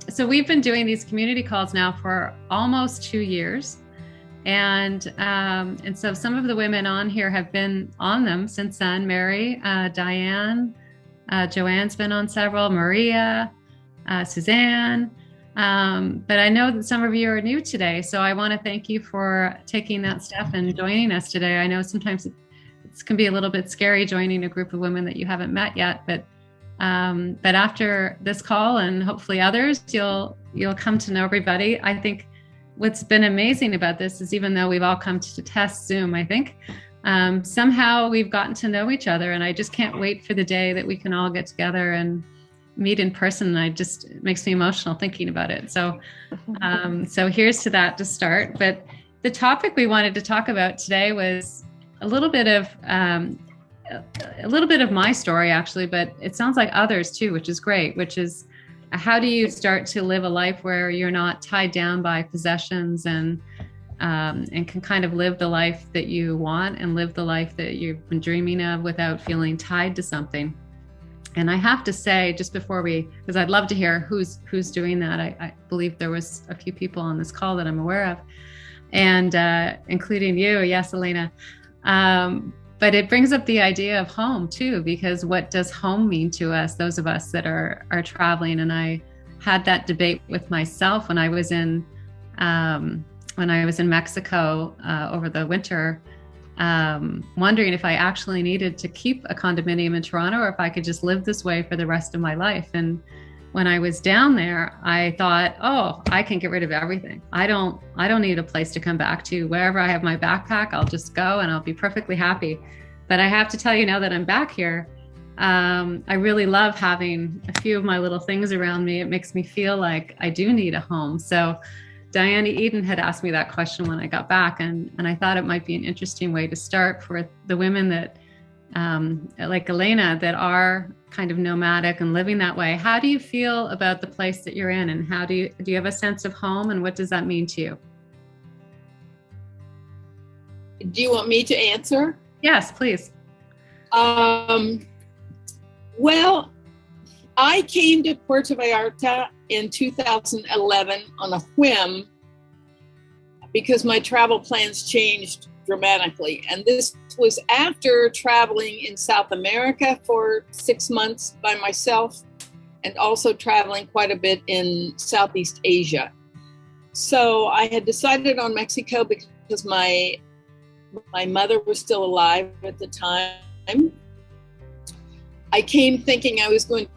So we've been doing these community calls now for almost 2 years. And so some of the women on here have been on them since then. Mary, Diane, Joanne's been on several, Maria, Suzanne. But I know that some of you are new today. So I want to thank you for taking that step and joining us today. I know sometimes it can be a little bit scary joining a group of women that you haven't met yet, but after this call and hopefully others, you'll come to know everybody. I think what's been amazing about this is even though we've all come to test Zoom, I think somehow we've gotten to know each other, and I just can't wait for the day that we can all get together and meet in person. It makes me emotional thinking about it. So here's to that to start. But the topic we wanted to talk about today was a little bit of my story, actually, but it sounds like others too, which is great, which is how do you start to live a life where you're not tied down by possessions and can kind of live the life that you want and live the life that you've been dreaming of without feeling tied to something. And I have to say, just before because I'd love to hear who's doing that. I believe there was a few people on this call that I'm aware of, and including you. Yes, Elena. But it brings up the idea of home too, because what does home mean to us, those of us that are traveling? And I had that debate with myself when I was in Mexico over the winter, wondering if I actually needed to keep a condominium in Toronto or if I could just live this way for the rest of my life. And when I was down there, I thought, oh, I can get rid of everything. I don't need a place to come back to. Wherever I have my backpack, I'll just go and I'll be perfectly happy. But I have to tell you, now that I'm back here, I really love having a few of my little things around me. It makes me feel like I do need a home. So Diana Eden had asked me that question when I got back, and I thought it might be an interesting way to start for the women that like Elena, that are kind of nomadic and living that way. How do you feel about the place that you're in, and how do you have a sense of home, and what does that mean to you? Do you want me to answer? Yes, please. Well, I came to Puerto Vallarta in 2011 on a whim because my travel plans changed dramatically. And this was after traveling in South America for 6 months by myself and also traveling quite a bit in Southeast Asia. So I had decided on Mexico because my mother was still alive at the time. I came thinking I was going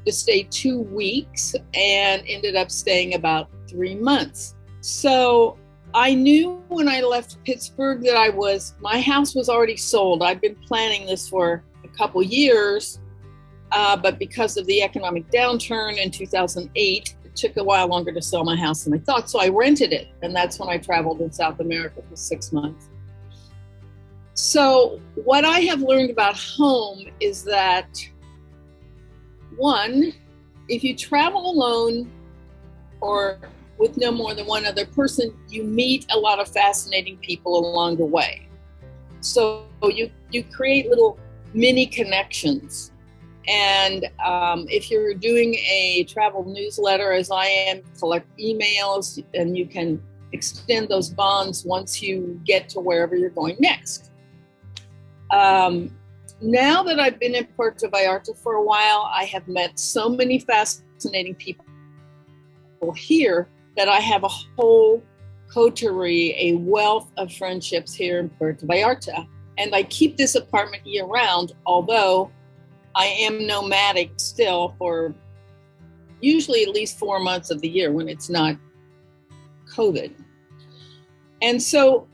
to stay 2 weeks and ended up staying about 3 months. So I knew when I left Pittsburgh that my house was already sold. I'd been planning this for a couple years, but because of the economic downturn in 2008, it took a while longer to sell my house than I thought. So I rented it, and that's when I traveled in South America for 6 months. So what I have learned about home is that, one, if you travel alone or with no more than one other person, you meet a lot of fascinating people along the way. So you create little mini connections. And if you're doing a travel newsletter, as I am, collect emails, and you can extend those bonds once you get to wherever you're going next. Now that I've been in Puerto Vallarta for a while, I have met so many fascinating people here that I have a whole coterie, a wealth of friendships here in Puerto Vallarta. And I keep this apartment year round, although I am nomadic still for usually at least 4 months of the year when it's not COVID. And so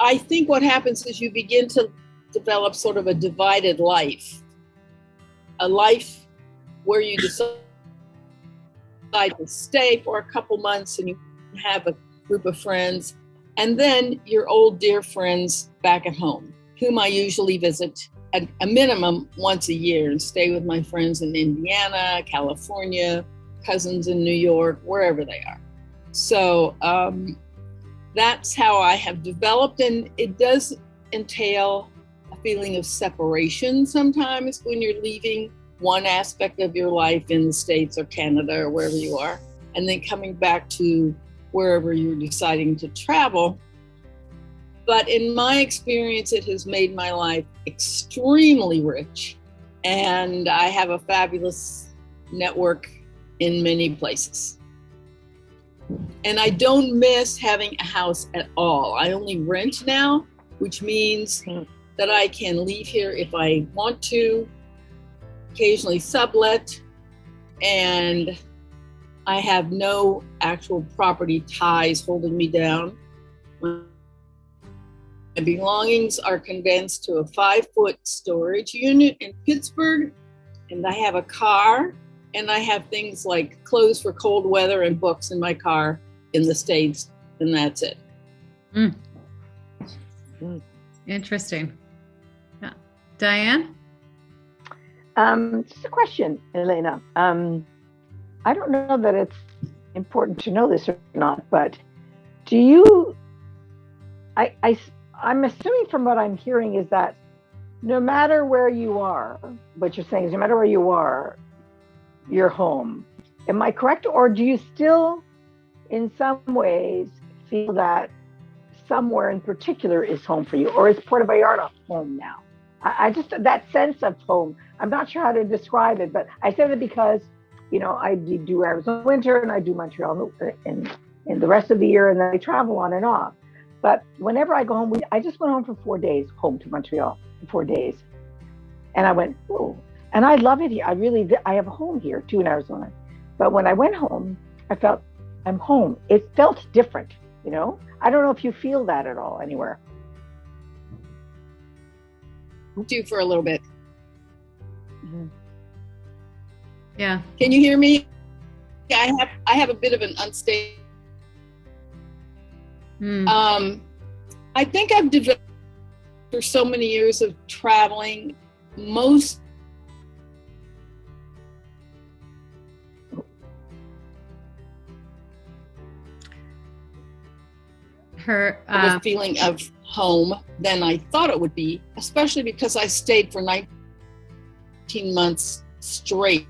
I think what happens is you begin to develop sort of a divided life, a life where you decide to stay for a couple months and you have a group of friends, and then your old dear friends back at home, whom I usually visit at a minimum once a year and stay with my friends in Indiana, California, cousins in New York, wherever they are. So that's how I have developed, and it does entail a feeling of separation sometimes when you're leaving one aspect of your life in the States or Canada or wherever you are, and then coming back to wherever you're deciding to travel. But in my experience, it has made my life extremely rich, and I have a fabulous network in many places. And I don't miss having a house at all. I only rent now, which means that I can leave here if I want to, occasionally sublet, and I have no actual property ties holding me down. My belongings are condensed to a 5-foot storage unit in Pittsburgh, and I have a car, and I have things like clothes for cold weather and books in my car in the States, and that's it. Interesting. Yeah. Diane? Just a question, Elena. I don't know that it's important to know this or not, but do you, I'm assuming from what I'm hearing is that no matter where you are, what you're saying is no matter where you are, you're home. Am I correct? Or do you still, in some ways, feel that somewhere in particular is home for you? Or is Puerto Vallarta home now? I just, that sense of home, I'm not sure how to describe it, but I say that because, you know, I do Arizona winter and I do Montreal in the rest of the year, and then I travel on and off. But whenever I go home, I just went home for 4 days, home to Montreal for 4 days. And I went, oh, and I love it here. I have a home here too in Arizona. But when I went home, I felt I'm home. It felt different, you know? I don't know if you feel that at all anywhere. Do for a little bit. Mm-hmm. Yeah. Can you hear me? Yeah, I have a bit of an unstable. I think I've developed for so many years of traveling. Most the feeling of home than I thought it would be, especially because I stayed for 19 months straight.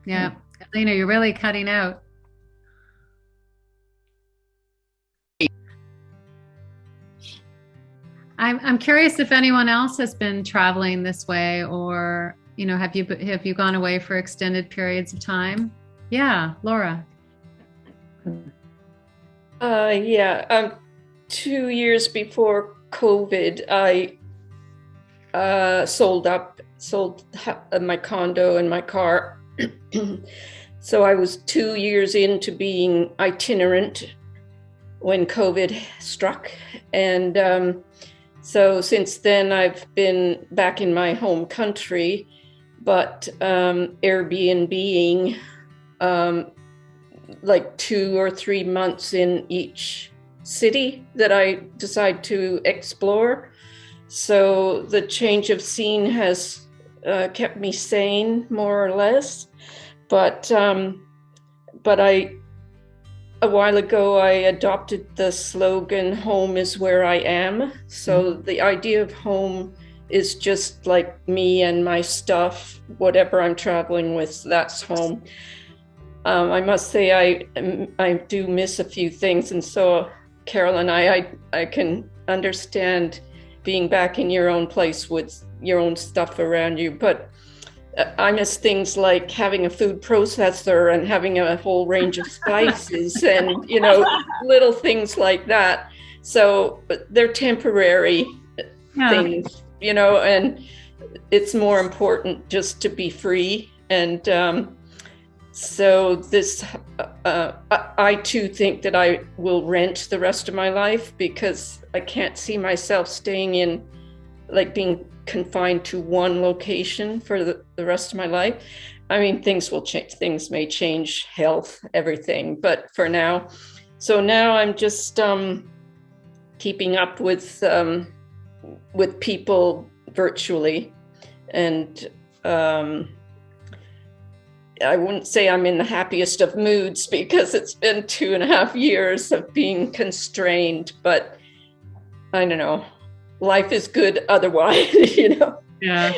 Yeah. Elena, you're really cutting out. I'm curious if anyone else has been traveling this way, or, you know, have you gone away for extended periods of time? Yeah, Laura. 2 years before COVID, I sold my condo and my car. So I was 2 years into being itinerant when COVID struck. And so since then, I've been back in my home country, but Airbnb-ing like 2 or 3 months in each city that I decide to explore. So the change of scene has kept me sane, more or less. But a while ago, I adopted the slogan, "Home is where I am." So the idea of home is just like me and my stuff, whatever I'm traveling with, that's home. I must say I do miss a few things. And so, Carolyn, I can understand being back in your own place with your own stuff around you. But I miss things like having a food processor and having a whole range of spices and, you know, little things like that. So they're temporary things, you know, and it's more important just to be free. And so this, I too think that I will rent the rest of my life, because I can't see myself staying in, like, being confined to one location for the rest of my life. I mean, things will change, things may change, health, everything, but for now. So now I'm just keeping up with people virtually. And I wouldn't say I'm in the happiest of moods, because it's been 2.5 years of being constrained, but I don't know. life is good otherwise, you know? Yeah.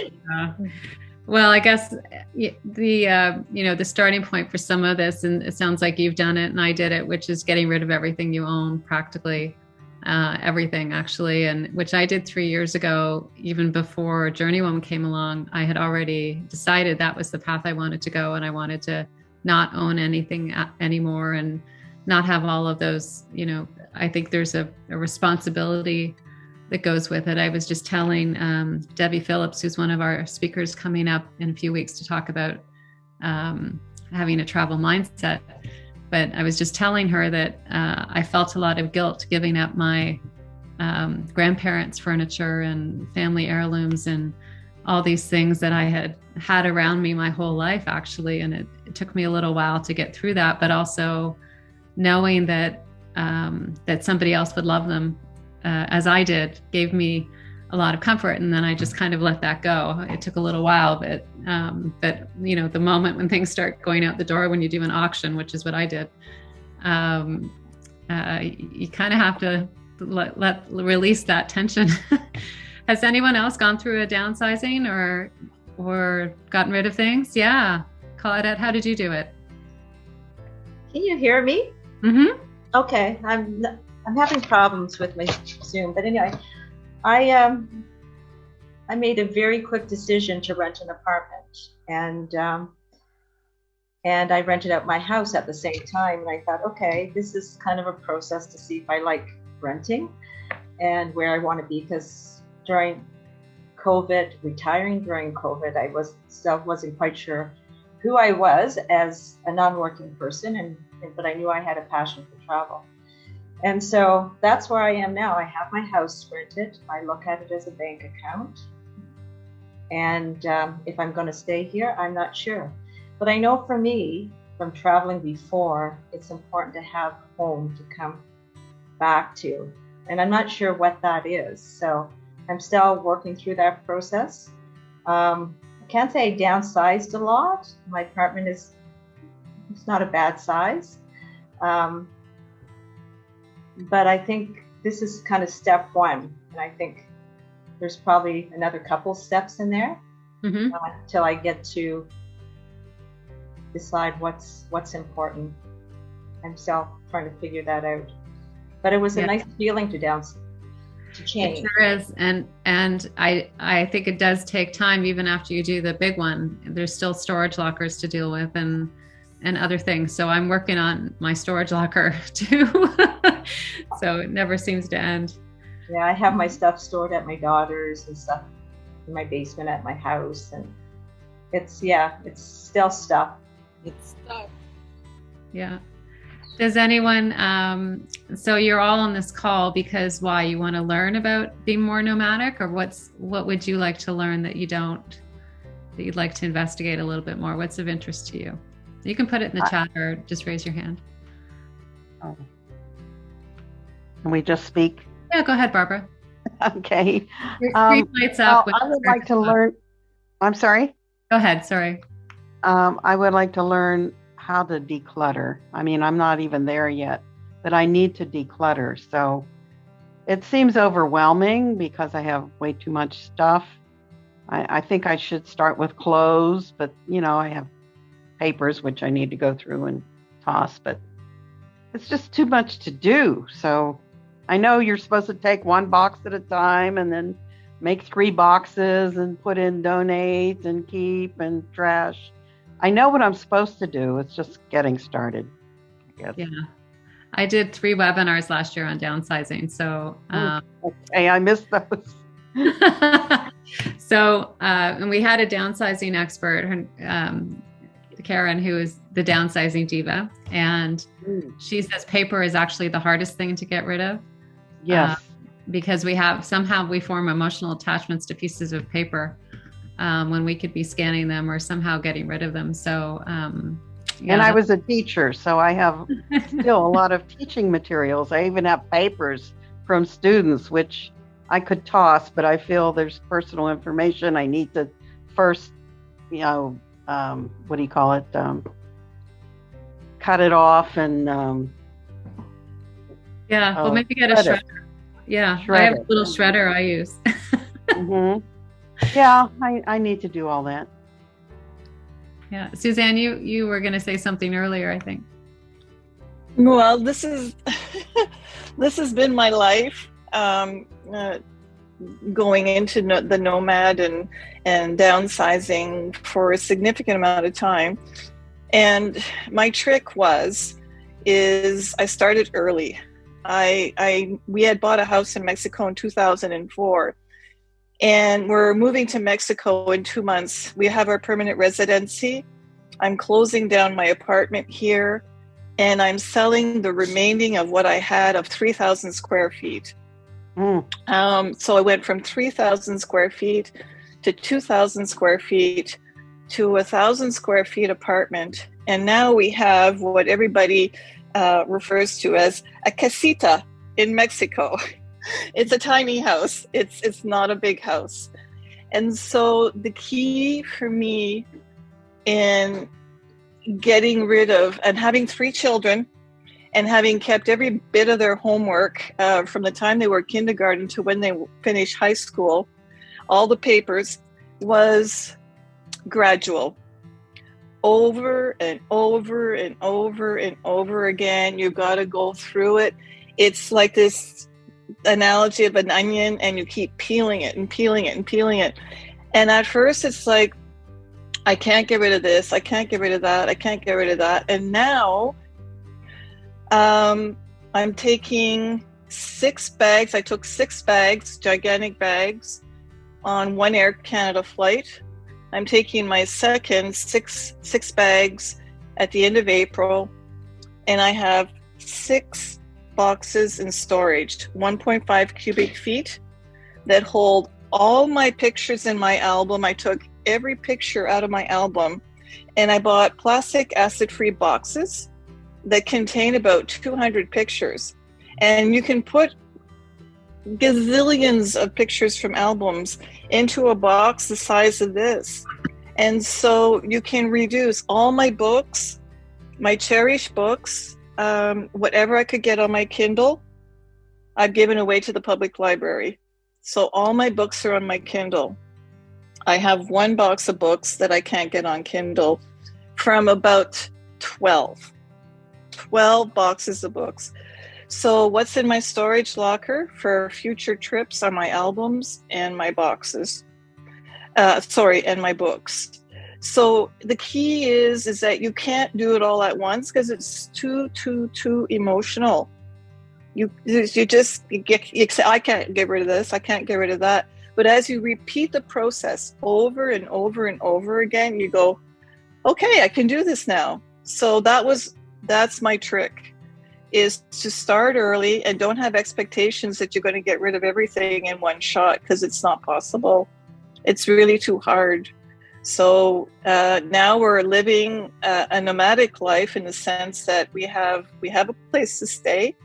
Well, I guess the starting point for some of this, and it sounds like you've done it and I did it, which is getting rid of everything you own, practically everything actually, and which I did 3 years ago. Even before JourneyWoman came along, I had already decided that was the path I wanted to go, and I wanted to not own anything anymore and not have all of those, I think there's a responsibility that goes with it. I was just telling Debbie Phillips, who's one of our speakers coming up in a few weeks to talk about having a travel mindset. But I was just telling her that I felt a lot of guilt giving up my grandparents' furniture and family heirlooms and all these things that I had around me my whole life, actually. And it took me a little while to get through that, but also knowing that somebody else would love them as I did, gave me a lot of comfort. And then I just kind of let that go. It took a little while, but the moment when things start going out the door, when you do an auction, which is what I did, you kind of have to release that tension. Has anyone else gone through a downsizing or gotten rid of things? Yeah. Claudette, how did you do it? Can you hear me? Mm-hmm. Okay. I'm having problems with my Zoom, but anyway, I made a very quick decision to rent an apartment, and I rented out my house at the same time. And I thought, okay, this is kind of a process to see if I like renting and where I want to be, because during COVID, retiring during COVID, I wasn't quite sure who I was as a non-working person, but I knew I had a passion for travel. And so that's where I am now. I have my house rented. I look at it as a bank account. And if I'm going to stay here, I'm not sure. But I know for me, from traveling before, it's important to have home to come back to. And I'm not sure what that is. So I'm still working through that process. I can't say I downsized a lot. My apartment it's not a bad size. But I think this is kind of step one. And I think there's probably another couple steps in there till I get to decide what's important. I'm still trying to figure that out. But it was a nice feeling to change. It sure is. And I think it does take time, even after you do the big one. There's still storage lockers to deal with and other things. So I'm working on my storage locker too. So it never seems to end. Yeah, I have my stuff stored at my daughter's and stuff in my basement at my house. And it's still stuff. It's stuff. Yeah. Does anyone, so you're all on this call because why? You want to learn about being more nomadic, or what would you like to learn that you'd like to investigate a little bit more? What's of interest to you? You can put it in the chat or just raise your hand. Oh. Can we just speak? Yeah, go ahead, Barbara. Okay. Your screen lights up. I would like to learn. I'm sorry? Go ahead, sorry. I would like to learn how to declutter. I mean, I'm not even there yet, but I need to declutter. So it seems overwhelming because I have way too much stuff. I think I should start with clothes, but I have papers which I need to go through and toss, but it's just too much to do. So I know you're supposed to take one box at a time and then make 3 boxes and put in donate and keep and trash. I know what I'm supposed to do. It's just getting started, I guess. Yeah. I did 3 webinars last year on downsizing. So, okay, I missed those. So, and we had a downsizing expert, Karen, who is the downsizing diva. And she says paper is actually the hardest thing to get rid of. Yes. Because we form emotional attachments to pieces of paper when we could be scanning them or somehow getting rid of them. So, and I was a teacher, so I have still a lot of teaching materials. I even have papers from students, which I could toss, but I feel there's personal information. I need to first, what do you call it? Cut it off and well, maybe get a shredder. Yeah, Shred I have a it. little shredder I use. Yeah, I need to do all that. Yeah, Suzanne, you were going to say something earlier, I think. Well, this is this has been my life, going into the nomad and downsizing for a significant amount of time. And my trick is I started early. We had bought a house in Mexico in 2004, and we're moving to Mexico in 2 months. We have our permanent residency. I'm closing down my apartment here, and I'm selling the remaining of what I had of 3,000 square feet. So I went from 3,000 square feet to 2,000 square feet to 1,000 square feet apartment. And now we have what everybody refers to as a casita in Mexico. It's a tiny house. It's not a big house. And so the key for me in getting rid of, and having 3 children, and having kept every bit of their homework from the time they were kindergarten to when they finished high school, all the papers, was gradual. Over and over and over and over again. You've got to go through it. It's like this analogy of an onion, and you keep peeling it and peeling it and peeling it. And at first it's like, I can't get rid of this. I can't get rid of that. I can't get rid of that. And now I'm taking 6 bags. I took 6 bags, gigantic bags, on one Air Canada flight. I'm taking my second six bags at the end of April, and I have 6 boxes in storage, 1.5 cubic feet, that hold all my pictures in my album. I took every picture out of my album, and I bought plastic acid-free boxes that contain about 200 pictures. And you can put gazillions of pictures from albums into a box the size of this. And so you can reduce all my books, my cherished books, whatever I could get on my Kindle, I've given away to the public library. So all my books are on my Kindle. I have 1 box of books that I can't get on Kindle from about 12 boxes of books. So what's in my storage locker for future trips are my albums and my boxes. And my books. So the key is that you can't do it all at once, because it's too emotional. You say, I can't get rid of this, I can't get rid of that. But as you repeat the process over and over and over again, you go, okay, I can do this now. So that's my trick, is to start early and don't have expectations that you're going to get rid of everything in one shot, because it's not possible. It's really too hard. So now we're living a nomadic life, in the sense that we have a place to stay,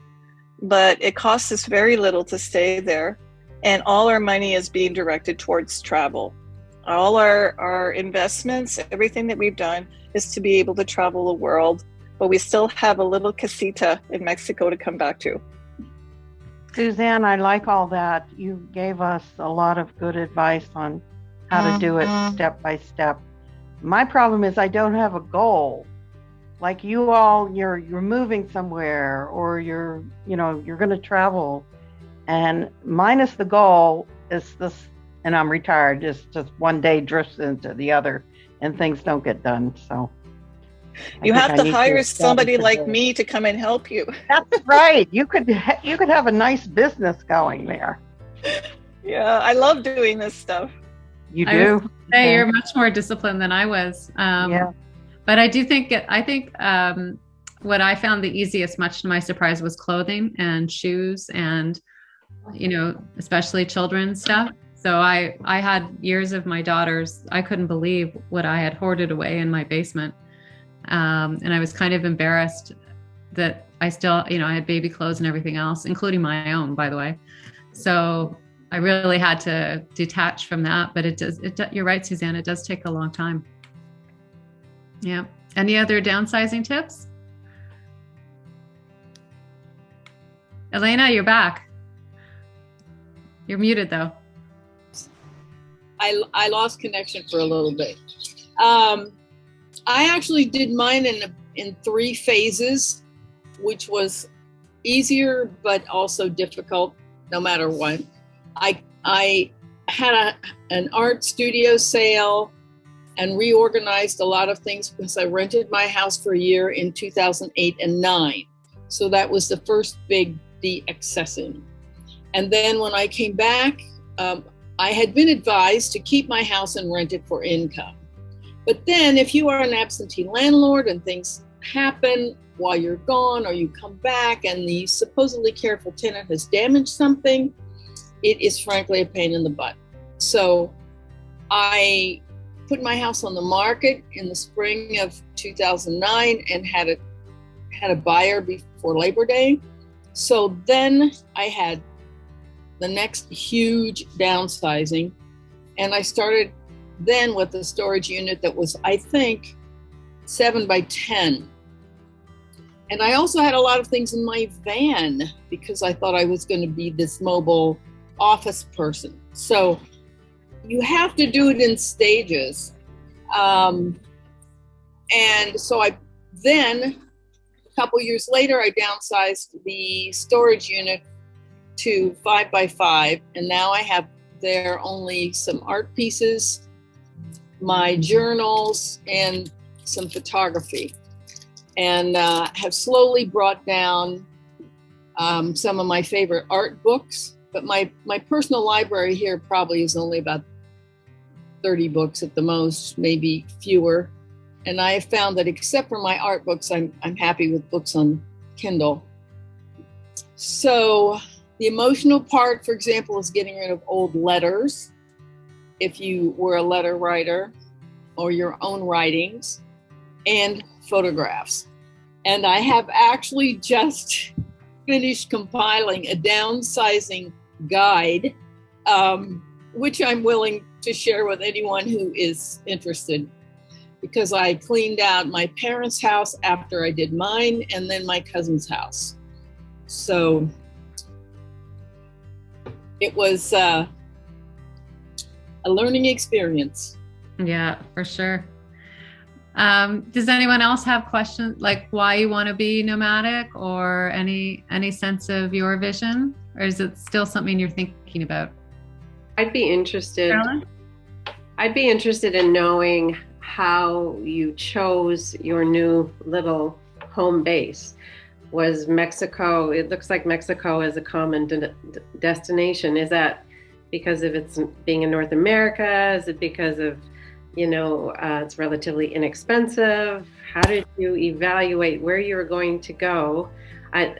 but it costs us very little to stay there. And all our money is being directed towards travel. All our investments, everything that we've done, is to be able to travel the world, but we still have a little casita in Mexico to come back to. Suzanne, I like all that. You gave us a lot of good advice on how to do it step by step. My problem is I don't have a goal. Like you all, you're moving somewhere, or you're going to travel, and minus the goal is this, and I'm retired, just one day drifts into the other and things don't get done. So you have to hire somebody like me to come and help you. That's right. You could have a nice business going there. Yeah, I love doing this stuff. You do? Hey, you're much more disciplined than I was. Yeah. But I think what I found the easiest, much to my surprise, was clothing and shoes and, especially children's stuff. So I had years of my daughters. I couldn't believe what I had hoarded away in my basement. And I was kind of embarrassed that I still, I had baby clothes and everything else, including my own, by the way. So I really had to detach from that, but you're right, Suzanne, it does take a long time. Yeah. Any other downsizing tips? Elena, you're back. You're muted though. I lost connection for a little bit. I actually did mine in 3 phases, which was easier but also difficult no matter what. I had an art studio sale and reorganized a lot of things because I rented my house for a year in 2008 and 9. So that was the first big de-accessing. And then when I came back, I had been advised to keep my house and rent it for income. But then if you are an absentee landlord and things happen while you're gone or you come back and the supposedly careful tenant has damaged something, it is frankly a pain in the butt. So I put my house on the market in the spring of 2009 and had a buyer before Labor Day. So then I had the next huge downsizing, and I started then with a storage unit that was, I think, 7 by 10. And I also had a lot of things in my van because I thought I was going to be this mobile office person. So you have to do it in stages. And so then a couple years later, I downsized the storage unit to 5 by 5. And now I have there only some art pieces, my journals, and some photography. And have slowly brought down some of my favorite art books. But my personal library here probably is only about 30 books at the most, maybe fewer. And I have found that except for my art books, I'm happy with books on Kindle. So the emotional part, for example, is getting rid of old letters, if you were a letter writer, or your own writings, and photographs. And I have actually just finished compiling a downsizing guide, which I'm willing to share with anyone who is interested, because I cleaned out my parents' house after I did mine, and then my cousin's house. So it was a learning experience. Yeah, for sure. Does anyone else have questions, like why you want to be nomadic, or any sense of your vision, or is it still something you're thinking about? I'd be interested. Carolyn? I'd be interested in knowing how you chose your new little home base. Was Mexico, it looks like Mexico is a common destination. Is that because of its being in North America? Is it because of, it's relatively inexpensive? How did you evaluate where you were going to go? I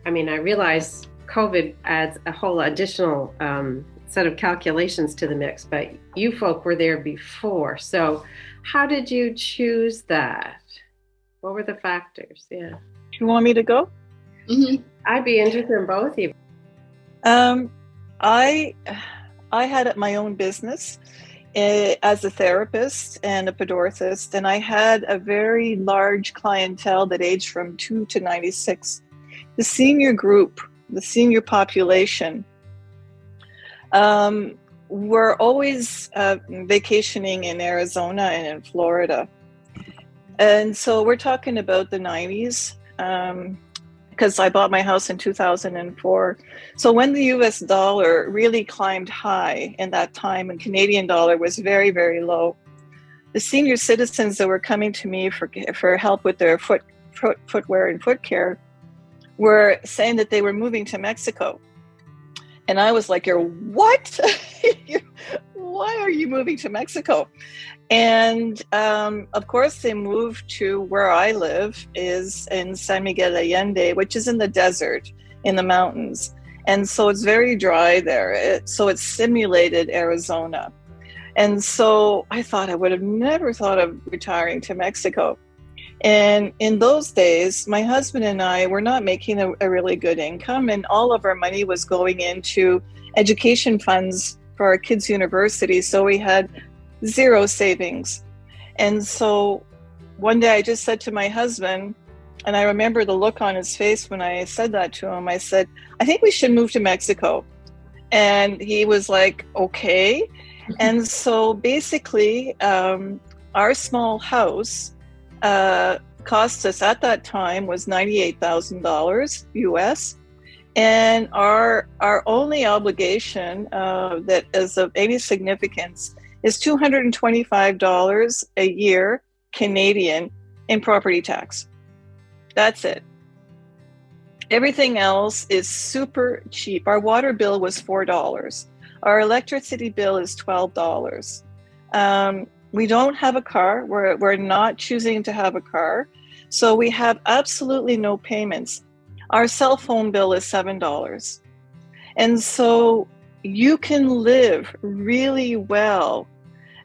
realize COVID adds a whole additional set of calculations to the mix, but you folk were there before. So how did you choose that? What were the factors? Yeah. You want me to go? Mm-hmm. I'd be interested in both of you. I had my own business as a therapist and a podorthist, and I had a very large clientele that aged from 2 to 96. The senior group, the senior population, were always vacationing in Arizona and in Florida. And so we're talking about the 90s, because I bought my house in 2004. So when the US dollar really climbed high in that time and Canadian dollar was very, very low, the senior citizens that were coming to me for help with their footwear and foot care were saying that they were moving to Mexico. And I was like, "You're what? Why are you moving to Mexico?" And of course, they moved to where I live, is in San Miguel Allende, which is in the desert, in the mountains. And so it's very dry there. So it's simulated Arizona. And so I thought I would have never thought of retiring to Mexico. And in those days, my husband and I were not making a really good income, and all of our money was going into education funds for our kids' university. So we had zero savings. And so one day I just said to my husband, and I remember the look on his face when I said that to him, I said, "I think we should move to Mexico." And he was like, okay. And so basically, our small house cost us at that time was $98,000 US. And our only obligation that is of any significance is $225 a year Canadian in property tax. That's it. Everything else is super cheap. Our water bill was $4. Our electricity bill is $12. We don't have a car. We're not choosing to have a car. So we have absolutely no payments. Our cell phone bill is $7. And so you can live really well.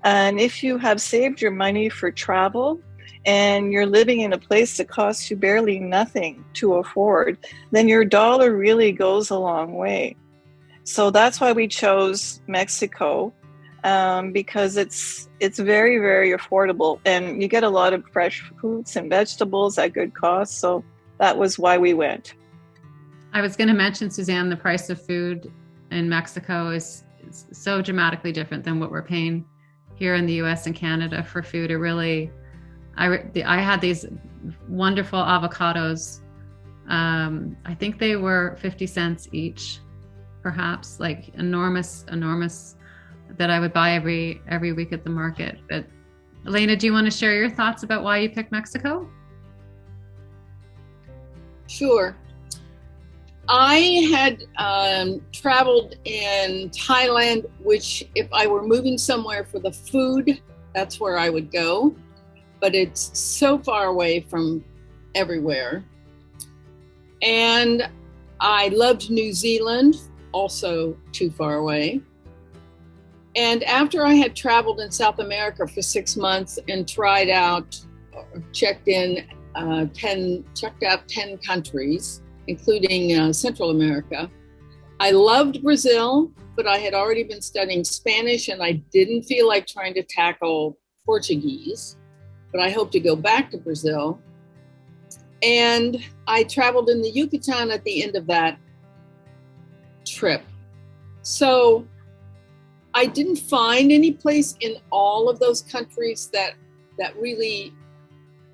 And if you have saved your money for travel and you're living in a place that costs you barely nothing to afford, then your dollar really goes a long way. So that's why we chose Mexico, because it's very, very affordable. And you get a lot of fresh fruits and vegetables at good cost. So that was why we went. I was going to mention, Suzanne, the price of food in Mexico is so dramatically different than what we're paying here in the US and Canada for food. It really, I had these wonderful avocados. I think they were 50 cents each, perhaps, like enormous, that I would buy every week at the market. But Elena, do you want to share your thoughts about why you picked Mexico? Sure. I had traveled in Thailand, which if I were moving somewhere for the food, that's where I would go. But it's so far away from everywhere. And I loved New Zealand, also too far away. And after I had traveled in South America for 6 months and checked out 10 countries, including Central America. I loved Brazil, but I had already been studying Spanish and I didn't feel like trying to tackle Portuguese, but I hope to go back to Brazil. And I traveled in the Yucatan at the end of that trip. So I didn't find any place in all of those countries that really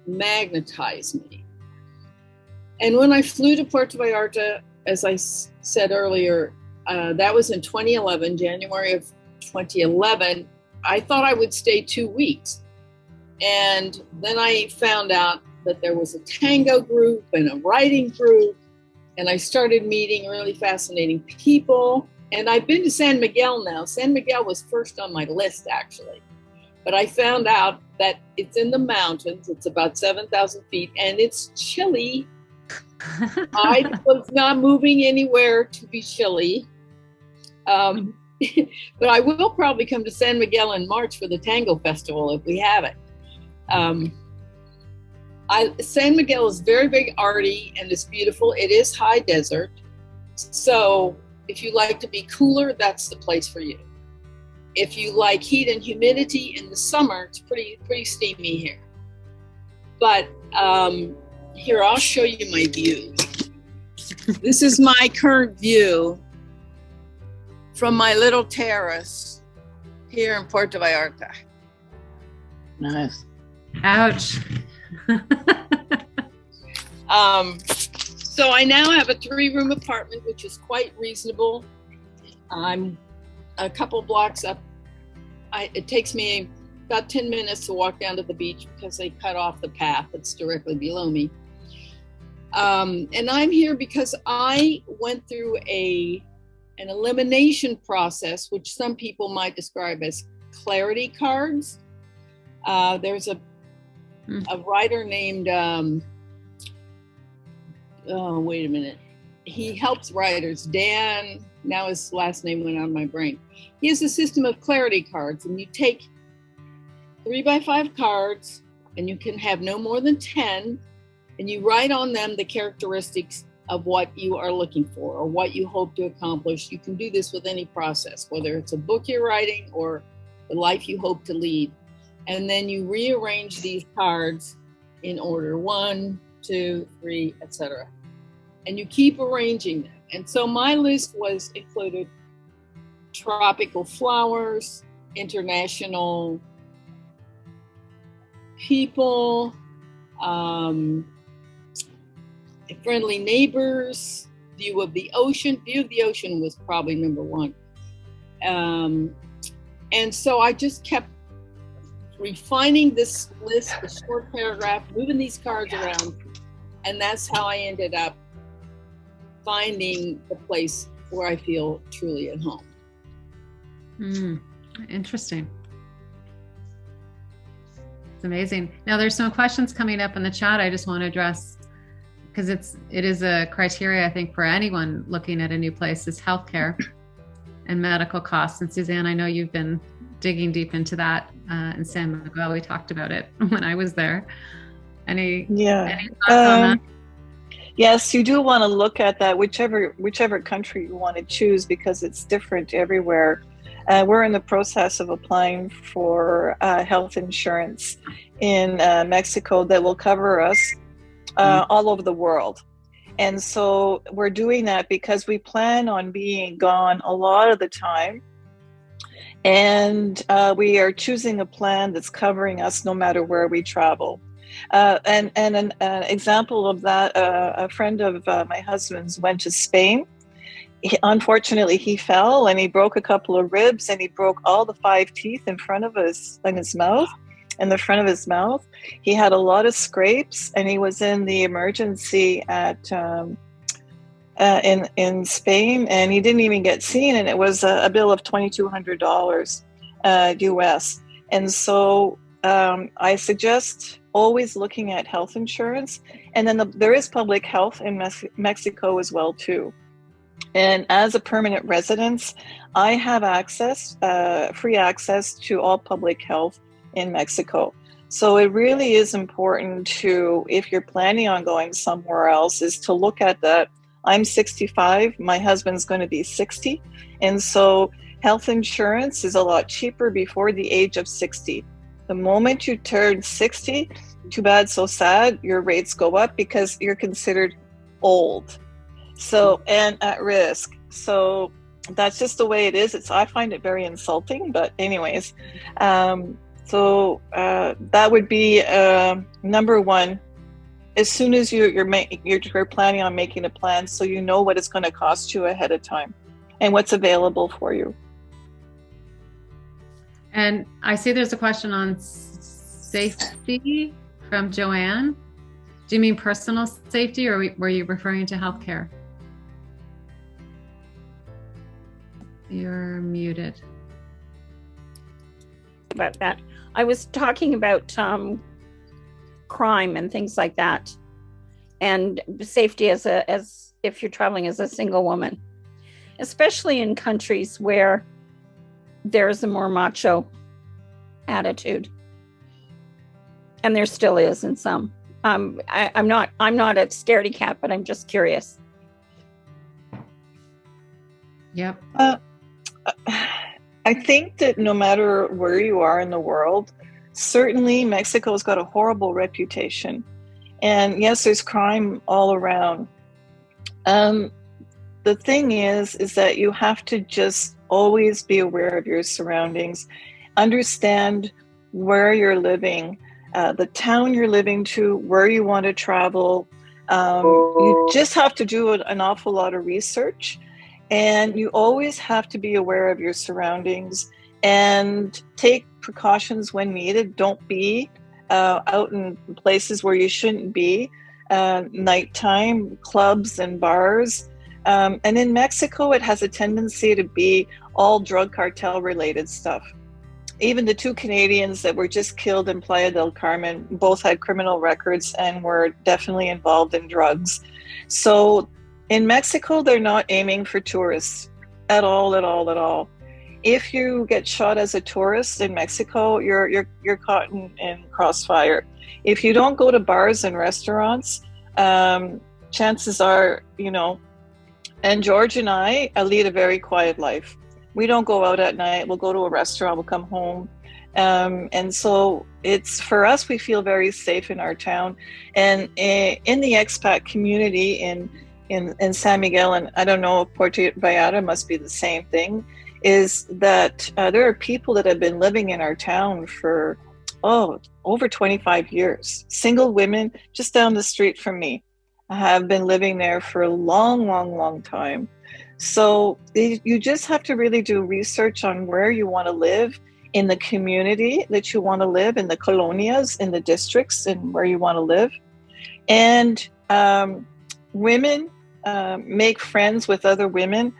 magnetized me. And when I flew to Puerto Vallarta, as I said earlier, that was in 2011, January of 2011, I thought I would stay 2 weeks. And then I found out that there was a tango group and a writing group, and I started meeting really fascinating people. And I've been to San Miguel now. San Miguel was first on my list, actually. But I found out that it's in the mountains. It's about 7,000 feet, and it's chilly. I was not moving anywhere to be chilly. But I will probably come to San Miguel in March for the Tango Festival if we have it. San Miguel is very, very arty and it's beautiful. It is high desert. So if you like to be cooler, that's the place for you. If you like heat and humidity in the summer, it's pretty steamy here. But here, I'll show you my view. This is my current view from my little terrace here in Puerto Vallarta. Nice. Ouch. So I now have a 3-room apartment, which is quite reasonable. I'm a couple blocks up. It takes me about 10 minutes to walk down to the beach because they cut off the path that's directly below me. And I'm here because I went through an elimination process, which some people might describe as clarity cards. There's a writer named, wait a minute. He helps writers, Dan, now his last name went out of my brain. He has a system of clarity cards, and you take 3x5 cards, and you can have no more than 10, and you write on them the characteristics of what you are looking for or what you hope to accomplish. You can do this with any process, whether it's a book you're writing or the life you hope to lead. And then you rearrange these cards in order, 1, 2, 3, etc. And you keep arranging them. And so my list was included tropical flowers, international people, friendly neighbors, view of the ocean. View of the ocean was probably number one. And so I just kept refining this list, the short paragraph, moving these cards around. And that's how I ended up finding the place where I feel truly at home. Interesting. It's amazing. Now there's some questions coming up in the chat I just want to address, because it is a criteria, I think, for anyone looking at a new place is healthcare and medical costs. And Suzanne, I know you've been digging deep into that in San Miguel. We talked about it when I was there. Any thoughts on that? Yes, you do want to look at that, whichever country you want to choose, because it's different everywhere. We're in the process of applying for health insurance in Mexico that will cover us all over the world. And so we're doing that because we plan on being gone a lot of the time. And we are choosing a plan that's covering us no matter where we travel. And an example of that, a friend of my husband's went to Spain. Unfortunately, he fell and he broke a couple of ribs, and he broke all the 5 teeth in front of his mouth, in the front of his mouth. He had a lot of scrapes, and he was in the emergency at in Spain, and he didn't even get seen, and it was a bill of $2,200 US. And so I suggest always looking at health insurance, and then there is public health in Mexico as well too. And as a permanent resident, I have access, free access to all public health in Mexico. So it really is important to, if you're planning on going somewhere else, is to look at that. I'm 65, my husband's going to be 60. And so health insurance is a lot cheaper before the age of 60. The moment you turn 60, too bad, so sad, your rates go up because you're considered old. So, and at risk. So that's just the way it is. I find it very insulting, but anyways, so that would be number one. As soon as you're planning on making a plan, so you know what it's going to cost you ahead of time and what's available for you. And I see there's a question on safety from Joanne. Do you mean personal safety, or were you referring to healthcare? You're muted. About that, I was talking about crime and things like that, and safety as if you're traveling as a single woman, especially in countries where there's a more macho attitude, and there still is in some. I'm not a scaredy cat, but I'm just curious. Yep. I think that no matter where you are in the world, certainly Mexico's got a horrible reputation. And yes, there's crime all around. The thing is that you have to just always be aware of your surroundings, understand where you're living, the town you're living to, where you want to travel. You just have to do an awful lot of research. And you always have to be aware of your surroundings and take precautions when needed. Don't be out in places where you shouldn't be, nighttime, clubs and bars. And in Mexico, it has a tendency to be all drug cartel related stuff. Even the 2 Canadians that were just killed in Playa del Carmen both had criminal records and were definitely involved in drugs. So in Mexico, they're not aiming for tourists at all. If you get shot as a tourist in Mexico, you're caught in crossfire. If you don't go to bars and restaurants, chances are, and George and I lead a very quiet life. We don't go out at night. We'll go to a restaurant, we'll come home. And so it's, for us, we feel very safe in our town. And in the expat community in San Miguel, and I don't know if Puerto Vallarta must be the same thing. is that there are people that have been living in our town for, over 25 years. Single women just down the street from me have been living there for a long, long, long time. So you just have to really do research on where you want to live, in the community that you want to live, in the colonias, in the districts, and where you want to live. And women make friends with other women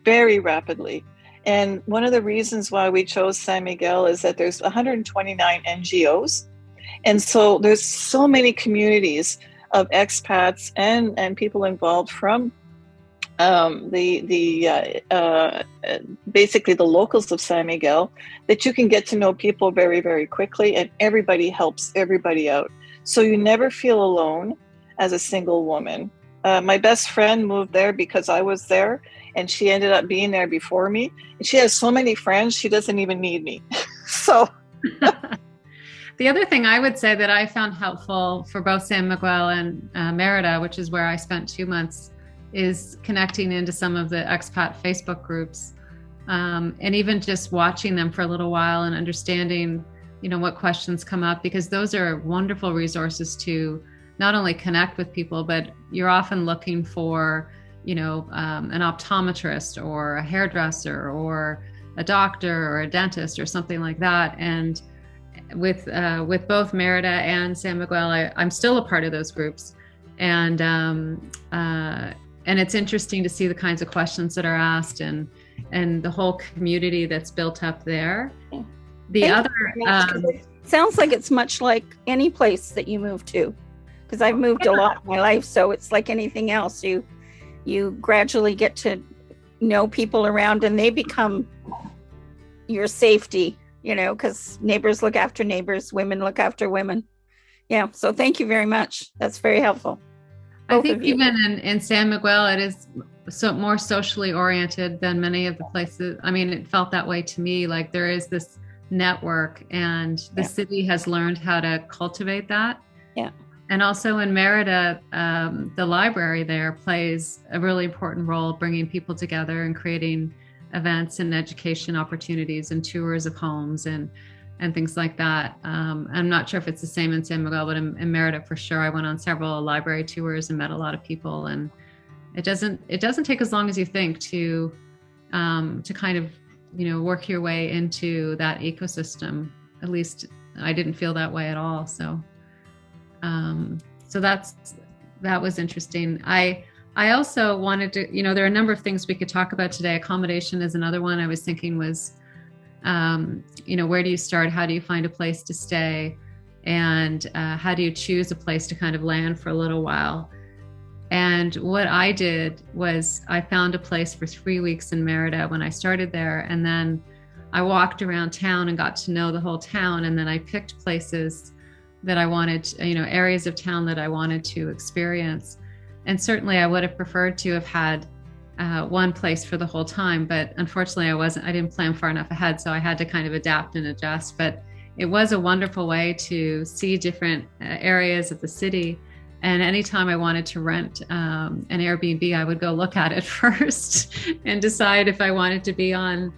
very rapidly. And one of the reasons why we chose San Miguel is that there's 129 NGOs. And so there's so many communities of expats and people involved from basically the locals of San Miguel, that you can get to know people very, very quickly, and everybody helps everybody out. So you never feel alone as a single woman. My best friend moved there because I was there, and she ended up being there before me. And she has so many friends, she doesn't even need me. So the other thing I would say that I found helpful for both San Miguel and Merida, which is where I spent 2 months, is connecting into some of the expat Facebook groups, and even just watching them for a little while and understanding, what questions come up, because those are wonderful resources to not only connect with people, but you're often looking for, an optometrist or a hairdresser or a doctor or a dentist or something like that. And with both Merida and San Miguel, I'm still a part of those groups. And it's interesting to see the kinds of questions that are asked and the whole community that's built up there. Sounds like it's much like any place that you move to, because I've moved a lot in my life. So it's like anything else. You gradually get to know people around, and they become your safety, because neighbors look after neighbors, women look after women. Yeah. So thank you very much. That's very helpful. I think even in San Miguel, it is more socially oriented than many of the places. I mean, it felt that way to me. Like there is this network, and the city has learned how to cultivate that. Yeah. And also in Merida, the library there plays a really important role, bringing people together and creating events and education opportunities and tours of homes and things like that. I'm not sure if it's the same in San Miguel, but in Merida for sure. I went on several library tours and met a lot of people, and it doesn't take as long as you think to kind of work your way into that ecosystem. At least I didn't feel that way at all. So that was interesting. I also wanted to, there are a number of things we could talk about today. Accommodation is another one I was thinking was, where do you start? How do you find a place to stay? And how do you choose a place to kind of land for a little while? And what I did was I found a place for 3 weeks in Merida when I started there. And then I walked around town and got to know the whole town. And then I picked places that I wanted, areas of town that I wanted to experience. And certainly I would have preferred to have had one place for the whole time, but unfortunately I didn't plan far enough ahead. So I had to kind of adapt and adjust, but it was a wonderful way to see different areas of the city. And anytime I wanted to rent an Airbnb, I would go look at it first and decide if I wanted to be on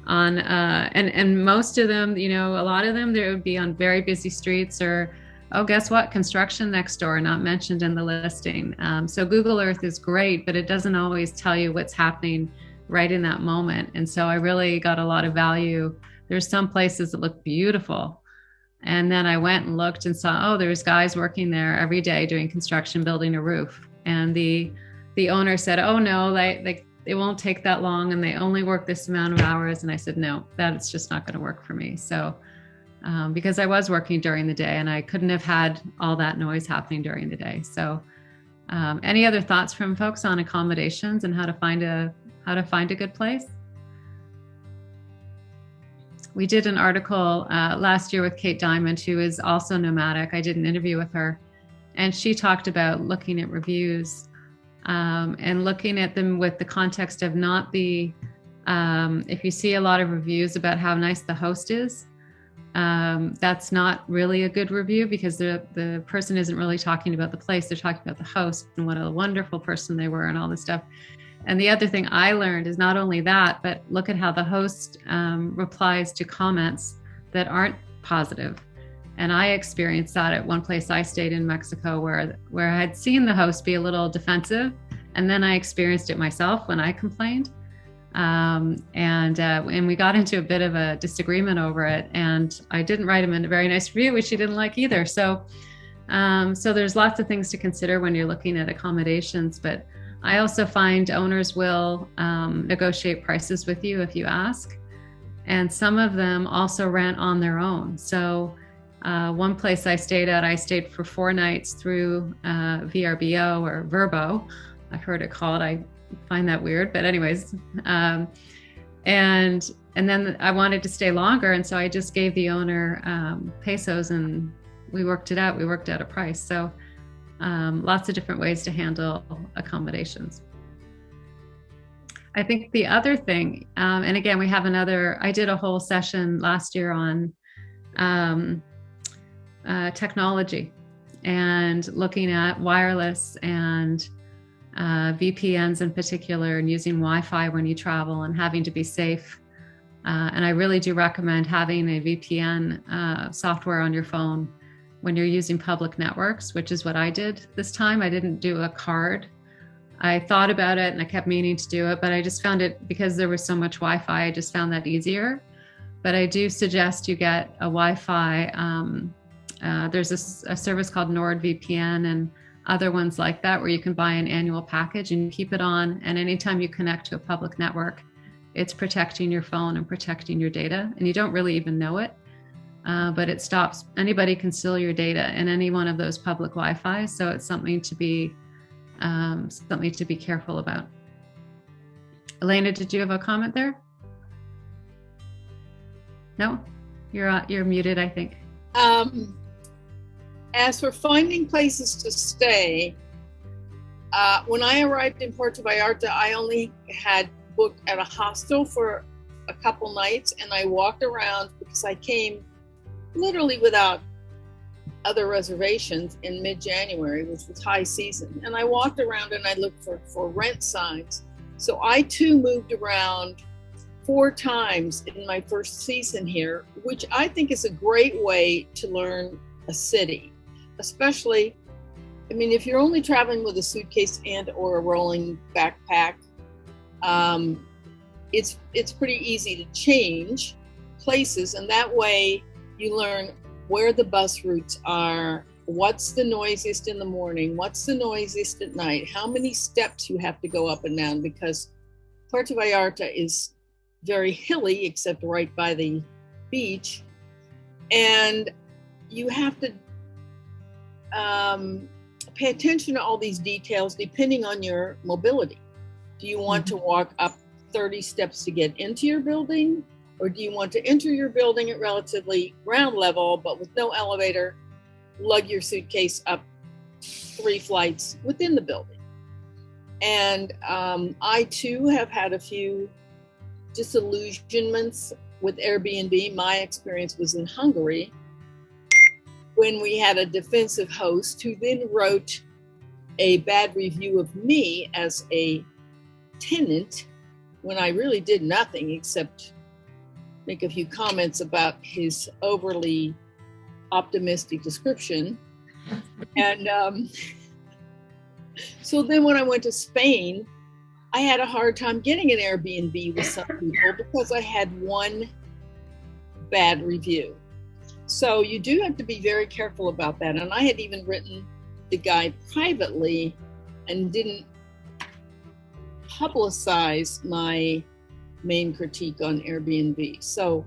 and most of them, a lot of them, they would be on very busy streets, or, oh, guess what? Construction next door, not mentioned in the listing. So Google Earth is great, but it doesn't always tell you what's happening right in that moment. And so I really got a lot of value. There's some places that look beautiful. And then I went and looked and saw, oh, there's guys working there every day doing construction, building a roof. And the owner said, oh no, it won't take that long, and they only work this amount of hours. And I said, no, that's just not going to work for me. So because I was working during the day and I couldn't have had all that noise happening during the day. So any other thoughts from folks on accommodations and how to find a good place? We did an article last year with Kate Diamond, who is also nomadic. I did an interview with her, and she talked about looking at reviews and looking at them with the context of not if you see a lot of reviews about how nice the host is, that's not really a good review, because the person isn't really talking about the place. They're talking about the host and what a wonderful person they were and all this stuff. And the other thing I learned is not only that, but look at how the host replies to comments that aren't positive. And I experienced that at one place I stayed in Mexico where I had seen the host be a little defensive, and then I experienced it myself when I complained. And we got into a bit of a disagreement over it, and I didn't write him a very nice review, which he didn't like either. So there's lots of things to consider when you're looking at accommodations, but I also find owners will negotiate prices with you if you ask. And some of them also rent on their own. So one place I stayed for 4 nights through VRBO or Verbo. I've heard it called. I find that weird, but anyways. And then I wanted to stay longer. And so I just gave the owner pesos and we worked it out. We worked out a price. So lots of different ways to handle accommodations. I think the other thing, and again, I did a whole session last year on technology and looking at wireless and VPNs in particular, and using Wi-Fi when you travel and having to be safe. And I really do recommend having a VPN software on your phone when you're using public networks, which is what I did this time. I didn't do a card. I thought about it and I kept meaning to do it, but I just found it, because there was so much Wi-Fi, I just found that easier. But I do suggest you get a Wi-Fi. There's a service called NordVPN and other ones like that where you can buy an annual package and keep it on. And anytime you connect to a public network, it's protecting your phone and protecting your data. And you don't really even know it, but it stops. Anybody can steal your data in any one of those public Wi-Fi. So it's something to be careful about. Elena, did you have a comment there? No, you're muted, I think. As for finding places to stay, when I arrived in Puerto Vallarta, I only had booked at a hostel for a couple nights, and I walked around because I came literally without other reservations in mid-January, which was high season. And I walked around and I looked for rent signs. So I too moved around 4 times in my first season here, which I think is a great way to learn a city. Especially, I mean, if you're only traveling with a suitcase and or a rolling backpack, it's pretty easy to change places, and that way you learn where the bus routes are, what's the noisiest in the morning, what's the noisiest at night, how many steps you have to go up and down, because Puerto Vallarta is very hilly except right by the beach, and you have to pay attention to all these details depending on your mobility. Do you want to walk up 30 steps to get into your building, or do you want to enter your building at relatively ground level but with no elevator, lug your suitcase up 3 flights within the building? And I too have had a few disillusionments with Airbnb. My experience was in Hungary, when we had a defensive host who then wrote a bad review of me as a tenant when I really did nothing except make a few comments about his overly optimistic description. And so then when I went to Spain, I had a hard time getting an Airbnb with some people because I had 1 bad review. So you do have to be very careful about that. And I had even written the guy privately and didn't publicize my main critique on Airbnb. So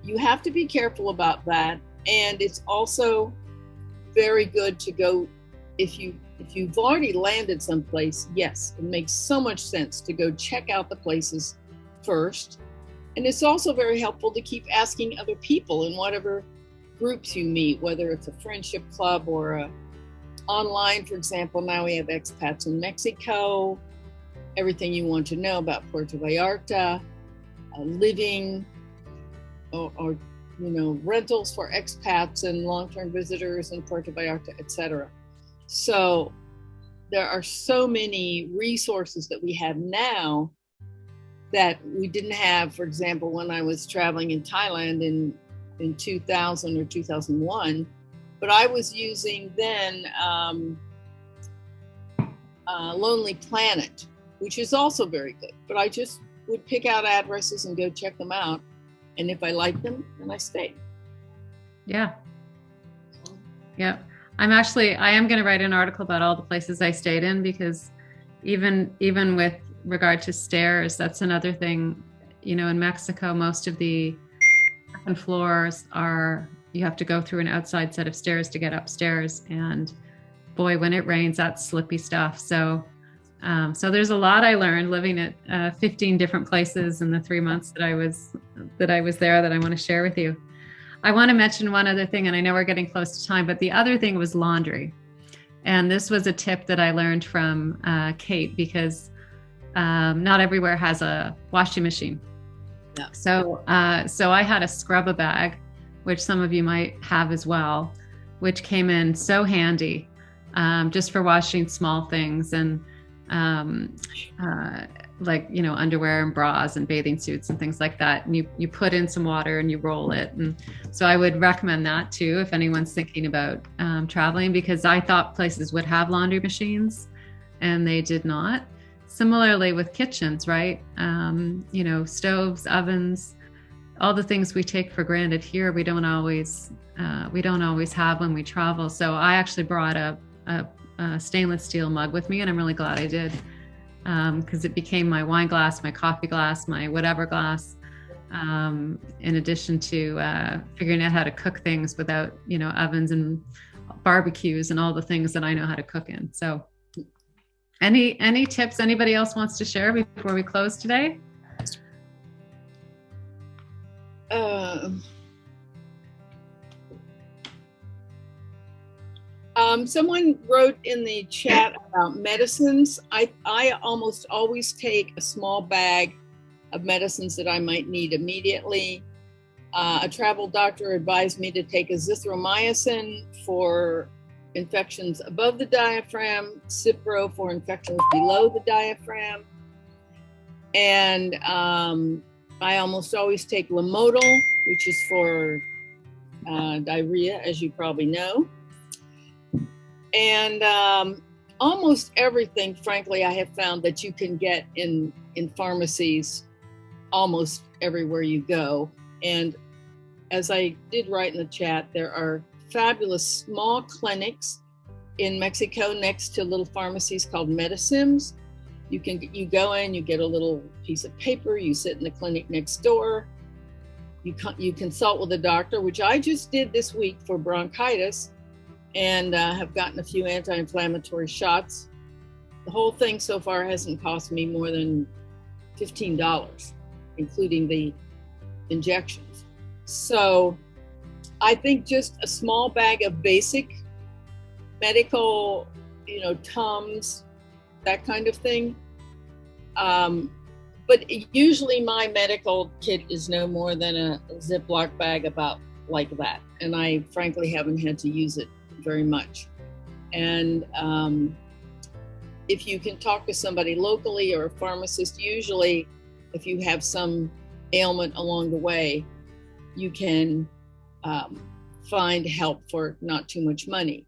you have to be careful about that. And it's also very good to go, if you've already landed someplace, yes, it makes so much sense to go check out the places first. And it's also very helpful to keep asking other people in whatever groups you meet, whether it's a friendship club or online. For example, now we have expats in Mexico, everything you want to know about Puerto Vallarta, living or rentals for expats and long-term visitors in Puerto Vallarta, etc. So there are so many resources that we have now that we didn't have, for example, when I was traveling in Thailand in 2000 or 2001. But I was using then Lonely Planet, which is also very good. But I just would pick out addresses and go check them out. And if I liked them, then I stayed. Yeah. Yeah. I am going to write an article about all the places I stayed in, because even with regard to stairs, that's another thing. You know, in Mexico, most of the second floors you have to go through an outside set of stairs to get upstairs. And boy, when it rains, that's slippy stuff. So there's a lot I learned living at 15 different places in the 3 months that I was there that I want to share with you. I want to mention one other thing, and I know we're getting close to time, but the other thing was laundry. And this was a tip that I learned from Kate, because not everywhere has a washing machine. Yeah. So I had a Scrub-A-Bag, which some of you might have as well, which came in so handy just for washing small things, and like, you know, underwear and bras and bathing suits and things like that. And you put in some water and you roll it. And so I would recommend that too, if anyone's thinking about traveling, because I thought places would have laundry machines and they did not. Similarly with kitchens, right? You know, stoves, ovens, all the things we take for granted here, we don't always have when we travel. So I actually brought a stainless steel mug with me, and I'm really glad I did, because it became my wine glass, my coffee glass, my whatever glass, in addition to figuring out how to cook things without, you know, ovens and barbecues and all the things that I know how to cook in. So any tips anybody else wants to share before we close today? Someone wrote in the chat about medicines. I almost always take a small bag of medicines that I might need immediately. A travel doctor advised me to take azithromycin for infections above the diaphragm, Cipro for infections below the diaphragm. And I almost always take Lamodal, which is for diarrhea, as you probably know. And almost everything, frankly, I have found that you can get in pharmacies almost everywhere you go. And as I did write in the chat, there are fabulous small clinics in Mexico next to little pharmacies called medicims. You go in, you get a little piece of paper, you sit in the clinic next door, you consult with a doctor, which I just did this week for bronchitis, and have gotten a few anti-inflammatory shots. The whole thing so far hasn't cost me more than $15, including the injections. So I think just a small bag of basic medical, you know, Tums, that kind of thing. But usually my medical kit is no more than a Ziploc bag about like that. And I frankly haven't had to use it very much. And if you can talk to somebody locally or a pharmacist, usually if you have some ailment along the way, you can find help for not too much money.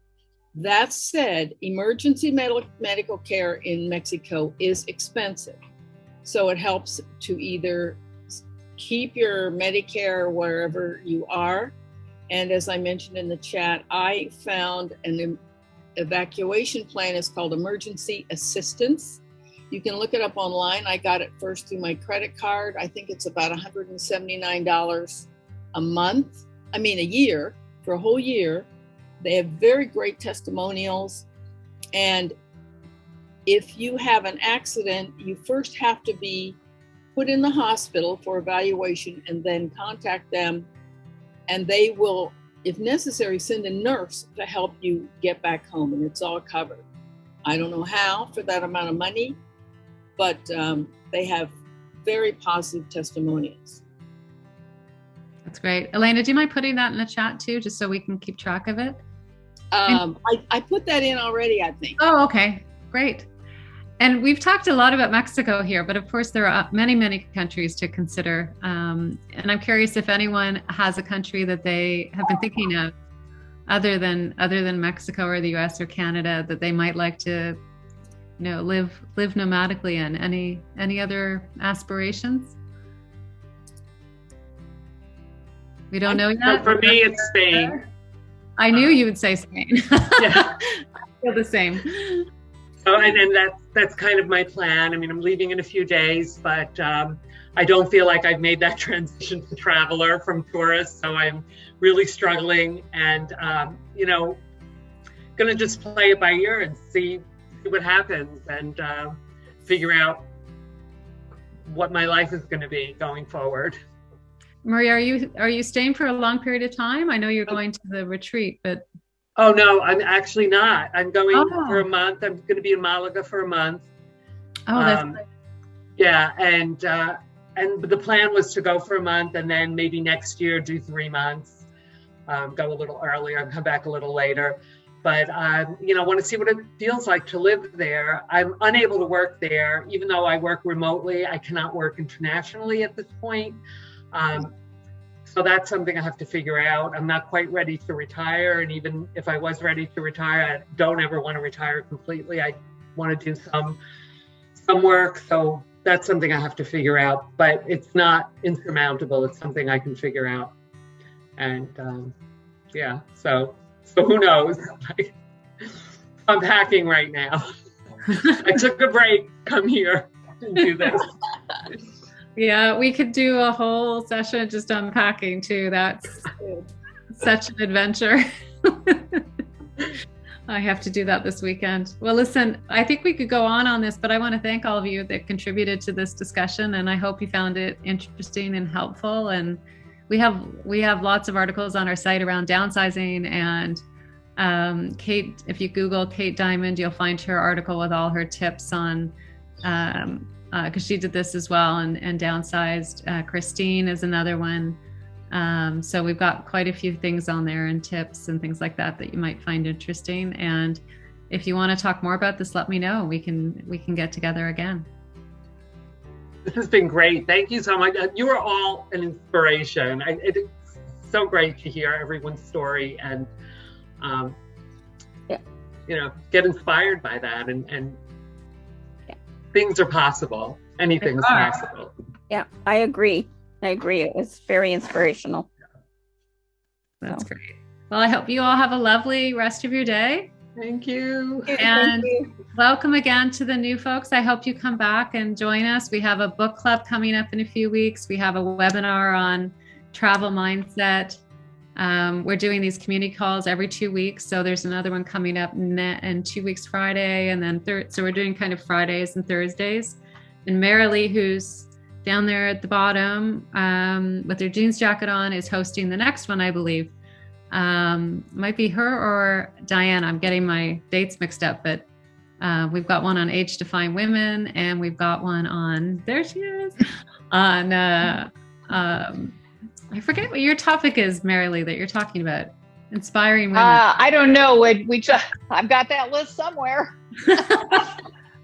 That said, emergency medical care in Mexico is expensive. So it helps to either keep your Medicare wherever you are. And as I mentioned in the chat, I found an evacuation plan. It's called emergency assistance. You can look it up online. I got it first through my credit card. I think it's about $179 a year, for a whole year. They have very great testimonials. And if you have an accident, you first have to be put in the hospital for evaluation and then contact them. And they will, if necessary, send a nurse to help you get back home, and it's all covered. I don't know how for that amount of money, but they have very positive testimonials. That's great. Elena, do you mind putting that in the chat too, just so we can keep track of it? I put that in already, I think. Oh, okay. Great. And we've talked a lot about Mexico here, but of course there are many, many countries to consider. And I'm curious if anyone has a country that they have been thinking of other than Mexico or the US or Canada that they might like to, live nomadically in. Any other aspirations? We don't know yet. For me, it's Spain. I knew you would say Spain. Yeah. I feel the same. So, and that's kind of my plan. I mean, I'm leaving in a few days, but I don't feel like I've made that transition to traveler from tourist. So I'm really struggling, and gonna just play it by ear and see what happens, and figure out what my life is going to be going forward. Maria, are you staying for a long period of time? I know you're going to the retreat, but oh no, I'm actually not. I'm going for a month. I'm going to be in Malaga for a month. Oh, that's great. Yeah, and the plan was to go for a month and then maybe next year do 3 months, go a little earlier and come back a little later. But I want to see what it feels like to live there. I'm unable to work there, even though I work remotely. I cannot work internationally at this point. So that's something I have to figure out. I'm not quite ready to retire. And even if I was ready to retire, I don't ever want to retire completely. I want to do some work. So that's something I have to figure out, but it's not insurmountable. It's something I can figure out. And so who knows? I'm packing right now. I took a break, come here and do this. Yeah, we could do a whole session just unpacking too. That's such an adventure. I have to do that this weekend. Well, listen, I think we could go on this, but I want to thank all of you that contributed to this discussion, and I hope you found it interesting and helpful. And we have lots of articles on our site around downsizing, and Kate, if you Google Kate Diamond, you'll find her article with all her tips on because she did this as well and downsized. Christine is another one. So we've got quite a few things on there and tips and things like that you might find interesting. And if you want to talk more about this, let me know. We can get together again. This has been great. Thank you so much. You are all an inspiration. It's so great to hear everyone's story and get inspired by that and things are possible. Anything is possible. Yeah, I agree. It was very inspirational. That's great. Well, I hope you all have a lovely rest of your day. Thank you. And welcome again to the new folks. I hope you come back and join us. We have a book club coming up in a few weeks. We have a webinar on travel mindset. We're doing these community calls every 2 weeks. So there's another one coming up in 2 weeks, Friday, and then so we're doing kind of Fridays and Thursdays. And Marilee, who's down there at the bottom with her jeans jacket on, is hosting the next one, I believe. Might be her or Diane. I'm getting my dates mixed up, but we've got one on age-defying women, and we've got one on, there she is, on, I forget what your topic is, Marilee, that you're talking about. Inspiring women. I don't know. I've got that list somewhere.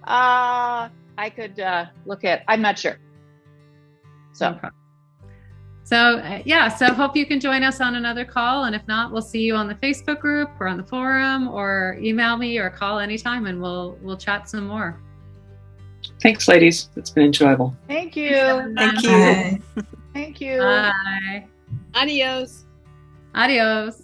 I could look at, I'm not sure. So hope you can join us on another call. And if not, we'll see you on the Facebook group or on the forum, or email me or call anytime, and we'll chat some more. Thanks, ladies. It's been enjoyable. Thank you. Thank you. Thank you. Bye. Adios. Adios.